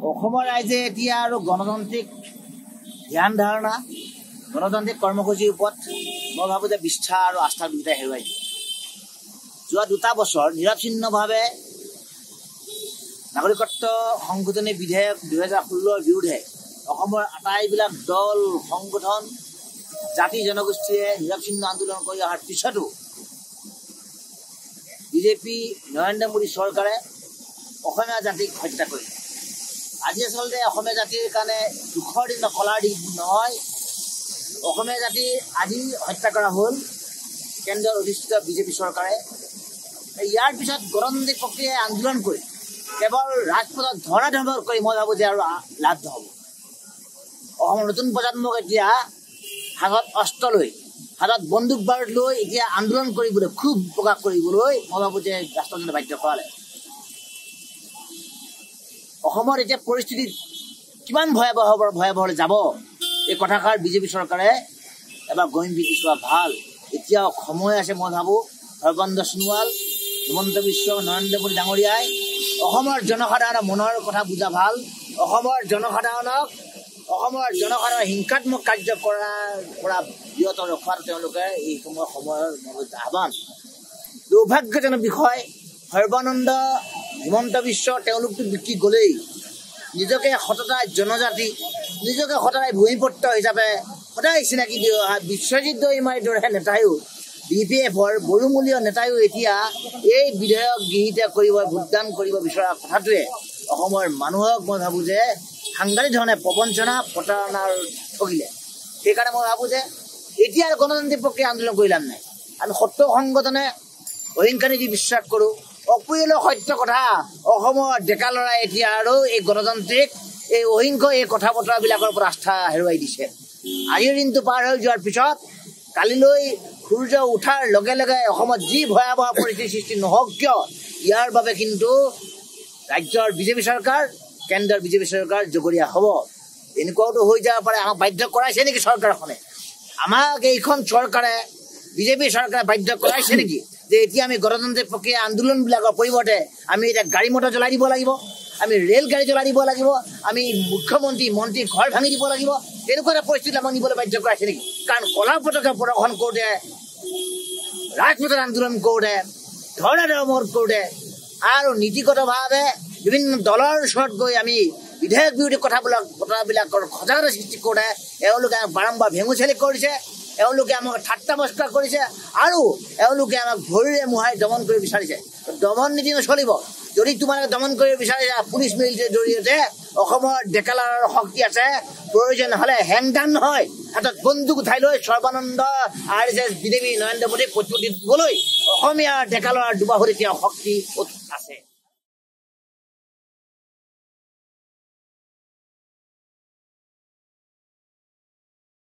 অসমৰ ৰাইজে এতিয়া আৰু গণতান্ত্ৰিক ধ্যান ধাৰণা গণতান্ত্ৰিক কৰ্মসূচিৰ ওপৰত মই ভাবোঁ যে বিষ্ঠা আৰু আস্থা দুয়োটাই হেৰুৱাই দিয়ে। যোৱা 2 বছৰ নিৰৱচ্ছিন্নভাৱে নাগৰিকত্ব সংশোধনী বিধেয়ক 2016ৰ বিৰুদ্ধে অসমৰ আটাইবিলাক দল সংগঠন জাতি জনগোষ্ঠীয়ে নিৰৱচ্ছিন্ন আন্দোলন কৰি অহাৰ পিছতো বিজেপি নৰেন্দ্ৰ মোদী চৰকাৰে অসমীয়া জাতিক হত্যা কৰিলে। আজি আচলতে অসমীয়া জাতিৰ কাৰণে দুখৰ দিন কলাৰ দিন নহয়। অসমীয়া জাতি আজি হত্যা কৰা হ'ল কেন্দ্ৰৰ অধিষ্ঠিত বিজেপি চৰকাৰে। ইয়াৰ পিছত গণতান্ত্ৰিক প্ৰক্ৰিয়াই আন্দোলন কৰি কেৱল ৰাজপথত ধৰা ধমক কৰি মই ভাবোঁ যে আৰু লাভ নহ'ব। অসমৰ নতুন প্ৰজন্মক এতিয়া হাতত অস্ত্ৰ লৈ হাতত বন্দুক বাৰুদ লৈ এতিয়া আন্দোলন কৰিবলৈ ক্ষোভ প্ৰকাশ কৰিবলৈ মই ভাবোঁ যে ৰাষ্ট্ৰজনে বাধ্য কৰালে। অসমৰ এতিয়া পৰিস্থিতি কিমান ভয়াৱহলৈ যাব এই কথাষাৰ বিজেপি চৰকাৰে এবাৰ গম্ভীৰ চোৱা ভাল। এতিয়াও সময় আছে। মই ভাবোঁ সৰ্বানন্দ সোণোৱাল, হিমন্ত বিশ্ব, নৰেন্দ্ৰ মোদী ডাঙৰীয়াই অসমৰ জনসাধাৰণৰ মনৰ কথা বুজা ভাল। অসমৰ জনসাধাৰণক হিংসাত্মক কাৰ্য কৰাৰ পৰা বিৰত ৰখাটো তেওঁলোকে এই সময়ৰ আহ্বান। দুৰ্ভাগ্যজনক বিষয়, সৰ্বানন্দ, হিমন্ত বিশ্ব তেওঁলোকতো বিকি গ'লেই। নিজকে সততাই জনজাতি, নিজকে সততাই ভূমিপুত্ৰ হিচাপে সদায় চিনাকি দি অহা বিশ্বজিৎ দৈমাৰীৰ দৰে নেতায়ো, BPFৰ বড়োমূলীয় নেতায়ো এতিয়া এই বিধেয়ক গৃহীত কৰিব, ভোটদান কৰিব বিচৰা কথাটোৱে অসমৰ মানুহক মই ভাবোঁ যে সাংঘাতিক ধৰণে প্ৰবঞ্চনা প্ৰতাৰণাৰ ঠগিলে। সেইকাৰণে মই ভাবোঁ যে এতিয়া গণতান্ত্ৰিক প্ৰক্ৰিয়া আন্দোলন কৰি লাভ নাই। আমি সত্য সংগঠনে অহিংসা নীতি বিশ্বাস কৰোঁ। অপৰিয়ালৰ সত্য কথা অসমৰ ডেকা ল'ৰাই এতিয়া আৰু এই গণতান্ত্ৰিক এই অহিংস এই কথা বতৰাবিলাকৰ পৰা আস্থা হেৰুৱাই দিছে। আজিৰ দিনটো পাৰ হৈ যোৱাৰ পিছত কালিলৈ সূৰ্য উঠাৰ লগে লগে অসমত যি ভয়াৱহ পৰিস্থিতিৰ সৃষ্টি নহওক কিয়, ইয়াৰ বাবে কিন্তু ৰাজ্যৰ বিজেপি চৰকাৰ, কেন্দ্ৰৰ বিজেপি চৰকাৰ জগৰীয়া হ'ব। এনেকুৱাওতো হৈ যাব পাৰে। আমাক বাধ্য কৰাইছে নেকি চৰকাৰখনে? আমাক এইখন চৰকাৰে, বিজেপি চৰকাৰে বাধ্য কৰাইছে নেকি যে এতিয়া আমি গণতান্ত্ৰিক প্ৰক্ৰিয়া আন্দোলনবিলাকৰ পৰিৱৰ্তে আমি এতিয়া গাড়ী মটৰ জ্বলাই দিব লাগিব, আমি ৰেল গাড়ী জ্বলাই দিব লাগিব, আমি মুখ্যমন্ত্ৰী মন্ত্ৰী ঘৰ ভাঙি দিব লাগিব? তেনেকুৱা এটা পৰিস্থিতি আমাক নিবলৈ বাধ্য কৰাইছে নেকি? কাৰণ কলা পতাকা প্ৰদৰ্শন কৰোঁতে, ৰাজপথত আন্দোলন কৰোঁতে, ধৰ্ণা ধৰ্মৰ কৰোঁতে আৰু নীতিগতভাৱে বিভিন্ন দলৰ ওচৰত গৈ আমি বিধেয়ক বিৰোধী কথাবিলাকৰ সজাগতা সৃষ্টি কৰোঁতে এওঁলোকে আমাক বাৰম্বাৰ ভেঙুচালি কৰিছে। এওঁলোকে আমাক ঠাট্টা মস্কৰা কৰিছে আৰু এওঁলোকে আমাক ভৰিৰে মোহাৰি দমন কৰিব বিচাৰিছে। দমন নীতি নচলিব। যদি তোমালোকে দমন কৰিব বিচাৰিছা পুলিচ মিলিটাৰীৰ জৰিয়তে অসমৰ ডেকালৰ শক্তি আছে, প্ৰয়োজন হ'লে হেংদান নহয়, হাতত বন্দুক উঠাই লৈ সৰ্বানন্দ RSS বিজেপি নৰেন্দ্ৰ মোদীক প্ৰতিশ্ৰুতি দিবলৈ অসমীয়া ডেকালৰ দুবাহুত এতিয়া শক্তি